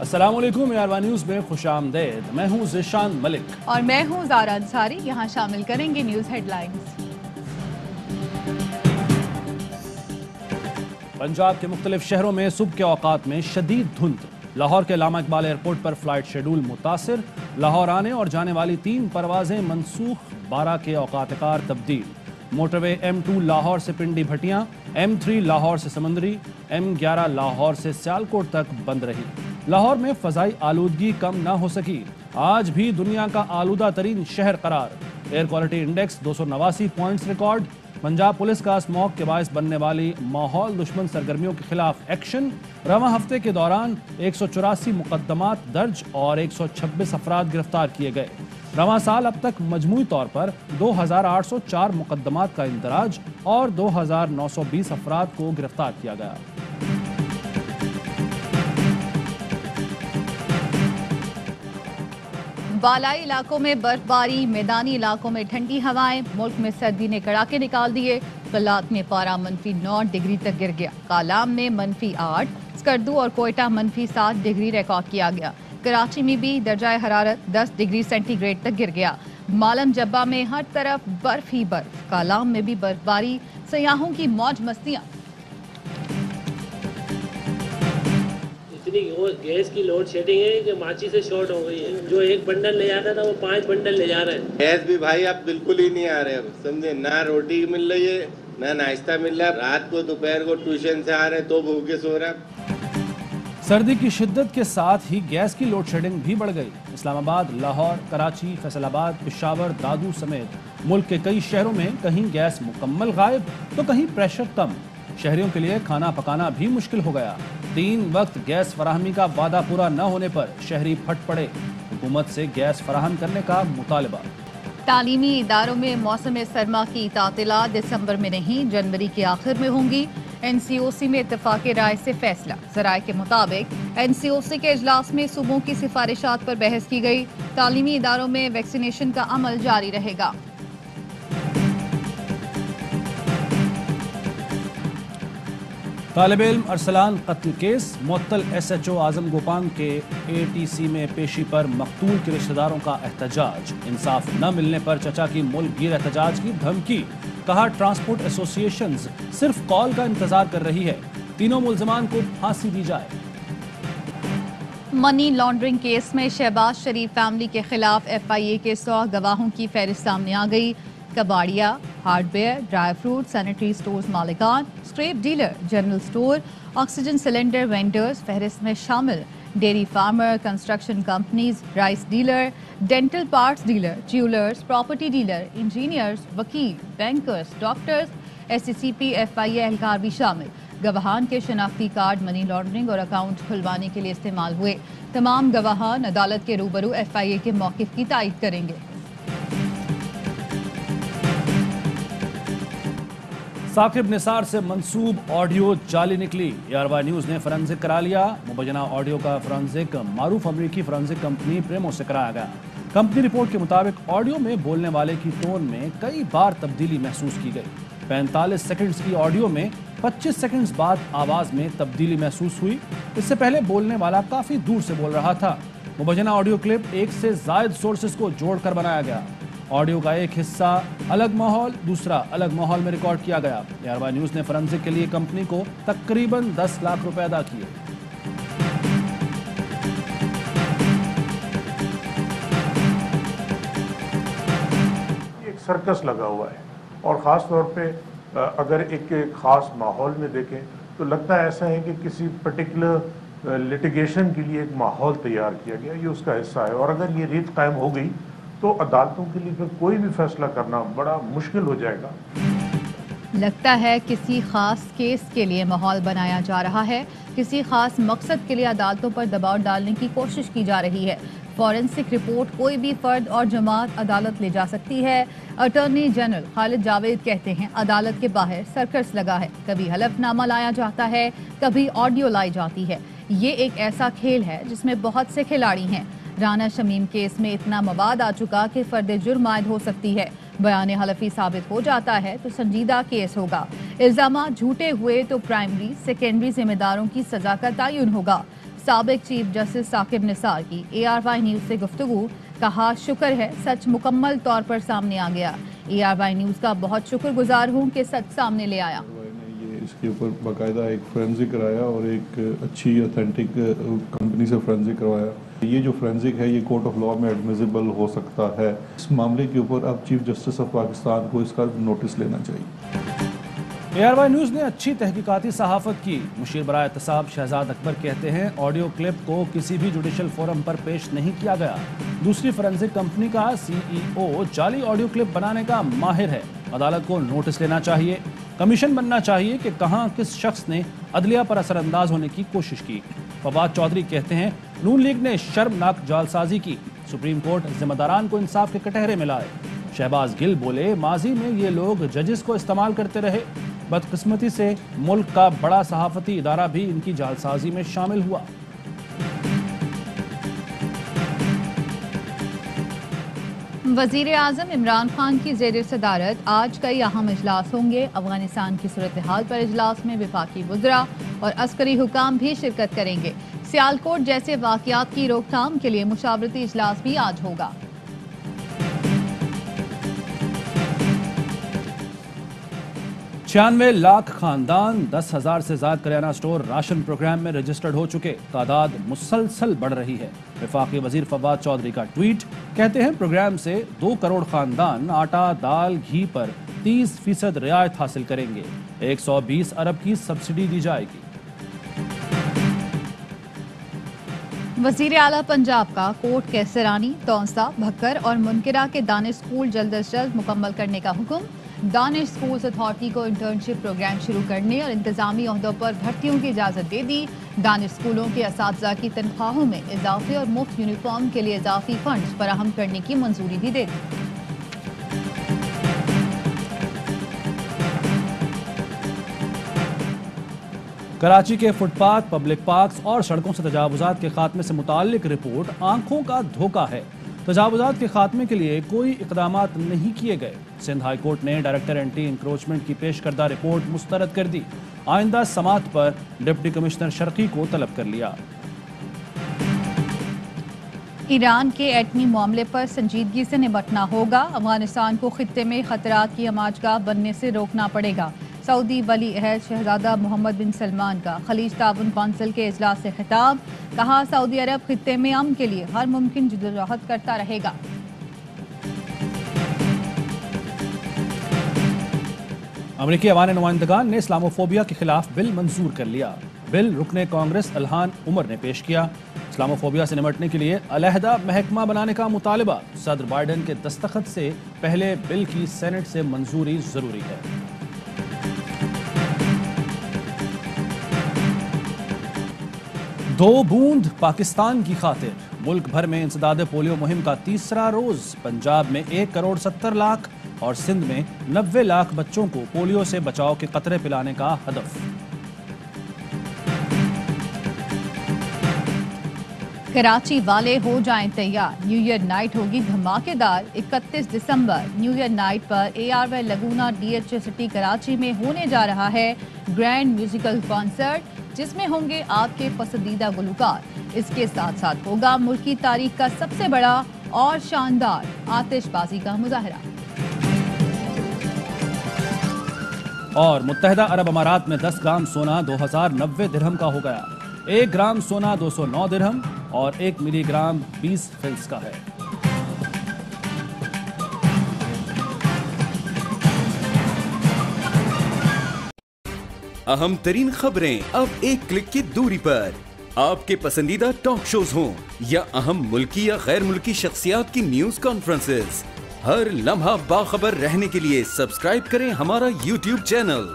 अस्सलाम वालेकुम, AR1 news में खुश आमदेद। मैं हूँ ज़िशान मलिक और मैं हूँ ज़ारा अंसारी। यहाँ शामिल करेंगे न्यूज़ हेडलाइंस। पंजाब के मुख्तलिफ शहरों में सुबह के औकात में शदीद धुंध। लाहौर के लामा इकबाल एयरपोर्ट पर फ्लाइट शेड्यूल मुतासिर। लाहौर आने और जाने वाली 3 परवाजें मनसूख, 12 के औकात-ए-कार तब्दील। मोटरवे M2 लाहौर से पिंडी भटियां, M3 लाहौर से समंदरी, M11 लाहौर से सियालकोट तक बंद रही। लाहौर में फ़ज़ाई आलूदगी कम ना हो सकी, आज भी दुनिया का आलूदा तरीन शहर करार। Air quality index 289 points record. Punjab police का स्मॉग के बायस बनने वाली माहौल दुश्मन सरगर्मियों के खिलाफ एक्शन। रवां हफ्ते के दौरान 184 मुकदमात दर्ज और 126 अफराद गिरफ्तार किए गए। रवां साल अब तक मजमूई तौर पर 2804 मुकदमात का इंदराज और 2920 अफराद को गिरफ्तार किया गया। बालाई इलाकों में बर्फबारी, मैदानी इलाकों में ठंडी हवाएं, मुल्क में सर्दी ने कड़ाके निकाल दिए। कलात में पारा -9 डिग्री तक गिर गया। कालाम में -8, स्कर्दू और कोयटा -7 डिग्री रिकॉर्ड किया गया। कराची में भी दर्जा हरारत 10 डिग्री सेंटीग्रेड तक गिर गया। मालम जब्बा में हर तरफ बर्फ ही बर्फ। कालाम में भी बर्फबारी, सयाहों की मौज मस्तियां। इतनी गैस की लोड शेडिंग है कि माची से शॉर्ट हो गई है। जो 1 बंडल ले जाता था वो 5 बंडल ले जा रहे हैं। गैस भी भाई अब बिल्कुल ही नहीं आ रहे, अब समझे, ना रोटी मिल रही है ना नाश्ता मिल रहा है। रात को दोपहर को ट्यूशन से आ रहे तो भूखे सो रहे हैं। सर्दी की शिद्दत के साथ ही गैस की लोड शेडिंग भी बढ़ गई। इस्लामाबाद, लाहौर, कराची, फैसलाबाद, पेशावर, दादू समेत मुल्क के कई शहरों में कहीं गैस मुकम्मल गायब तो कहीं प्रेशर कम। शहरियों के लिए खाना पकाना भी मुश्किल हो गया। 3 वक्त गैस फराहमी का वादा पूरा न होने पर शहरी फट पड़े। हुकूमत से गैस फराहम करने का मुतालबा। तालीमी इदारों में मौसम सरमा की तातीलात दिसंबर में नहीं, जनवरी के आखिर में होंगी। NCOC में इत्तफाक राय से फैसला। ज़राए के मुताबिक NCOC के इजलास में सूबों की सिफारिशात पर बहस की गई। तालीमी इदारों में वैक्सीनेशन का अमल जारी रहेगा। तालिब इल्म अरसलान कत्ल केस, मुअत्तल SHO आजम गोपांग के ATC में पेशी पर मकतूल के रिश्तेदारों का एहतजाज। इंसाफ न मिलने पर चचा की मुल्क गिर एहतजाज की धमकी। कहा ट्रांसपोर्ट एसोसिएशंस सिर्फ कॉल का इंतजार कर रही है, तीनों मुल्जमान को फांसी दी जाए। मनी लॉन्ड्रिंग केस में शहबाज शरीफ फैमिली के खिलाफ FIA के 100 गवाहों की फहरिस्त सामने आ गई। कबाड़िया, hardware, dry fruit, sanitary stores मालिकान, scrap dealer, general store, oxygen cylinder vendors फहरिस्त में शामिल। Dairy farmer, construction companies, rice dealer, dental parts dealer, jewellers, property dealer, engineers, वकील, बैंकर्स, डॉक्टर्स, SCCP FIA एहलकार भी शामिल। गवाहान के शनाख्ती कार्ड मनी लॉन्ड्रिंग और अकाउंट खुलवाने के लिए इस्तेमाल हुए। तमाम गवाहान अदालत के रूबरू FIA के मौक़िफ़ की तायीद करेंगे। साकिब निसार से मंसूब ऑडियो जाली निकली। AR1 न्यूज़ ने फॉरेंसिक करा लिया। मुबैना ऑडियो का फॉरेंसिक मारूफ अमरीकी फॉरेंसिक कंपनी प्रेमो से कराया गया। कंपनी रिपोर्ट के मुताबिक ऑडियो में बोलने वाले की टोन में कई बार तब्दीली महसूस की गई। 45 सेकंड्स की ऑडियो में 25 सेकंड्स बाद आवाज़ में तब्दीली महसूस हुई। इससे पहले बोलने वाला काफ़ी दूर से बोल रहा था। मुबैना ऑडियो क्लिप 1 से ज़ायद सोर्सेज को जोड़कर बनाया गया। ऑडियो का एक हिस्सा अलग माहौल, दूसरा अलग माहौल में रिकॉर्ड किया गया। AR1 न्यूज़ ने फॉरेंसिक के लिए कंपनी को तकरीबन 10 लाख रुपए अदा किए। एक सर्कस लगा हुआ है और ख़ास तौर पे अगर एक ख़ास माहौल में देखें तो लगता है ऐसा है कि किसी पर्टिकुलर लिटिगेशन के लिए एक माहौल तैयार किया गया, ये उसका हिस्सा है। और अगर ये रीत कायम हो गई तो अदालतों के लिए फिर कोई भी फैसला करना बड़ा मुश्किल हो जाएगा। लगता है किसी खास केस के लिए माहौल बनाया जा रहा है, किसी खास मकसद के लिए अदालतों पर दबाव डालने की कोशिश की जा रही है। फॉरेंसिक रिपोर्ट कोई भी फर्द और जमात अदालत ले जा सकती है। अटॉर्नी जनरल खालिद जावेद कहते हैं अदालत के बाहर सर्कस लगा है, कभी हलफनामा लाया जाता है, कभी ऑडियो लाई जाती है। ये एक ऐसा खेल है जिसमें बहुत से खिलाड़ी हैं। राना शमीम केस में इतना मवाद आ चुका कि फर्द जुर्म आयद हो सकती है। बयान हलफी साबित हो जाता है तो संजीदा केस होगा। इल्जाम झूठे हुए तो प्राइमरी सेकेंडरी जिम्मेदारों की सजा का तयन होगा। سابق چیف جسٹس ثاقب نثار کی ARY نیوز سے گفتگو، کہا شکر ہے سچ مکمل طور پر سامنے آ گیا، ARY نیوز کا بہت شکر گزار ہوں کہ سچ سامنے لے آیا۔ اس کے اوپر باقاعدہ ایک فرینزک کرایا اور ایک اچھی اوتھینٹک کمپنی سے فرینزک کروایا۔ یہ جو فرینزک ہے یہ کورٹ آف لاء میں ایڈمیسیبل ہو سکتا ہے۔ اس معاملے کے اوپر اب چیف جسٹس آف پاکستان کو اس کا نوٹس لینا چاہیے۔ ARY نیوز نے اچھی تحقیقاتی صحافت کی، مشیر برائے احتساب شہزاد اکبر کہتے ہیں آڈیو کلپ کو کسی بھی جوڈیشل فورم پر پیش نہیں کیا گیا۔ دوسری فورنزک کمپنی کا CEO جعلی آڈیو کلپ بنانے کا ماہر ہے، عدالت کو نوٹس لینا چاہیے، کمیشن بننا چاہیے کہ کہاں کس شخص نے عدلیہ پر اثر انداز ہونے کی کوشش کی۔ فواد چودھری کہتے ہیں نون لیگ نے شرمناک جعلسازی کی، سپریم کورٹ ذمہ داران کو انصاف کے کٹہرے میں لائے۔ شہباز گل بولے ماضی میں یہ لوگ ججز کو استعمال کرتے رہے، بدقسمتی سے ملک کا بڑا صحافتی ادارہ بھی ان کی جعلسازی میں شامل ہوا۔ وزیر اعظم عمران خان کی زیر صدارت آج کئی اہم اجلاس ہوں گے۔ افغانستان کی صورتحال پر اجلاس میں وفاقی وزراء اور عسکری حکام بھی شرکت کریں گے۔ سیالکوٹ جیسے واقعات کی روک تھام کے لیے مشاورتی اجلاس بھی آج ہوگا۔ 96 لاکھ خاندان، 10,000 سے زائد کریانہ سٹور راشن پروگرام میں رجسٹرڈ ہو چکے، تعداد مسلسل بڑھ رہی ہے۔ وفاقی وزیر فواد چودھری کا ٹویٹ، کہتے ہیں پروگرام سے 2 کروڑ خاندان آٹا، دال، گھی پر 30% رعایت حاصل کریں گے، 120 ارب کی سبسڈی دی جائے گی۔ وزیر اعلیٰ پنجاب کا کوٹ کیسرانی، تونسا، بھکر اور منکرہ کے دانش اسکول جلد از جلد مکمل کرنے کا حکم۔ دانش اسکولز اتھارٹی کو انٹرنشپ پروگرام شروع کرنے اور انتظامی عہدوں پر بھرتیوں کی اجازت دے دی۔ دانش اسکولوں کے اساتذہ کی تنخواہوں میں اضافے اور مفت یونیفارم کے لیے اضافی فنڈز فراہم کرنے کی منظوری بھی دے دی۔ کراچی کے فٹ پاتھ، پبلک پارکس اور سڑکوں سے تجاوزات کے خاتمے سے متعلق رپورٹ آنکھوں کا دھوکہ ہے۔ تجاوزات کے خاتمے کے لیے کوئی اقدامات نہیں کیے گئے۔ سندھ ہائی کورٹ نے ڈائریکٹر اینٹی انکروچمنٹ کی پیش کردہ رپورٹ مسترد کر دی، آئندہ سماعت پر ڈپٹی کمشنر شرقی کو طلب کر لیا۔ ایران کے ایٹمی معاملے پر سنجیدگی سے نمٹنا ہوگا، افغانستان کو خطے میں خطرات کی ہماجگاہ بننے سے روکنا پڑے گا۔ سعودی ولی عہد شہزادہ محمد بن سلمان کا خلیج تعاون کونسل کے اجلاس سے خطاب، کہا سعودی عرب خطے میں امن کے لیے ہر ممکن جدوجہد کرتا رہے گا۔ امریکی ایوان نمائندگان نے اسلاموفوبیا کے خلاف بل منظور کر لیا۔ بل رکن کانگریس الہان عمر نے پیش کیا۔ اسلاموفوبیا سے نمٹنے کے لیے علیحدہ محکمہ بنانے کا مطالبہ، صدر بائیڈن کے دستخط سے پہلے بل کی سینٹ سے منظوری ضروری ہے۔ دو بوند پاکستان کی خاطر، ملک بھر میں انسداد پولیو مہم کا تیسرا روز، پنجاب میں 1,70,00,000 اور سندھ میں 90 لاکھ بچوں کو پولیو سے بچاؤ کے قطرے پلانے کا ہدف۔ کراچی والے ہو جائیں تیار، نیو ایئر نائٹ ہوگی دھماکے دار۔ 31 دسمبر نیو ایئر نائٹ پر ARY Laguna DHA city Karachi میں ہونے جا رہا ہے گرینڈ میوزیکل کانسرٹ، جس میں ہوں گے آپ کے پسندیدہ گلوکار۔ اس کے ساتھ ساتھ ہوگا ملکی تاریخ کا سب سے بڑا اور شاندار آتش بازی کا مظاہرہ۔ اور متحدہ عرب امارات میں 10 گرام سونا 2090 درہم کا ہو گیا، 1 گرام سونا 209 درہم اور 1 ملی گرام 20 فلس کا ہے۔ اہم ترین خبریں اب ایک کلک کی دوری پر، آپ کے پسندیدہ ٹاک شوز ہوں یا اہم ملکی یا غیر ملکی شخصیات کی نیوز کانفرنسز، ہر لمحہ باخبر رہنے کے لیے سبسکرائب کریں ہمارا YouTube چینل۔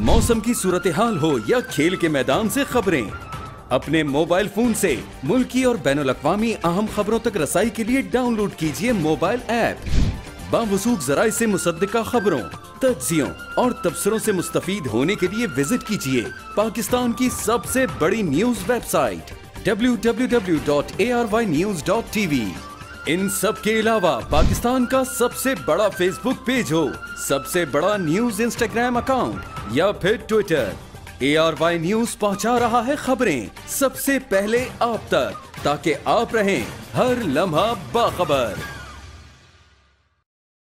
موسم کی صورتحال ہو یا کھیل کے میدان سے خبریں، اپنے موبائل فون سے ملکی اور بین الاقوامی اہم خبروں تک رسائی کے لیے ڈاؤن لوڈ کیجیے موبائل ایپ۔ باوثوق ذرائع سے مصدقہ خبروں، تجزیوں اور تبصروں سے مستفید ہونے کے لیے وزٹ کیجیے پاکستان کی سب سے بڑی نیوز ویب سائٹ www.arynews.tv۔ ان سب کے علاوہ پاکستان کا سب سے بڑا فیس بک پیج ہو، سب سے بڑا نیوز انسٹاگرام اکاؤنٹ یا پھر ٹویٹر، ARY न्यूज पहुंचा रहा है खबरें सबसे पहले आप तक, ताकि आप रहें हर लम्हा बाखबर।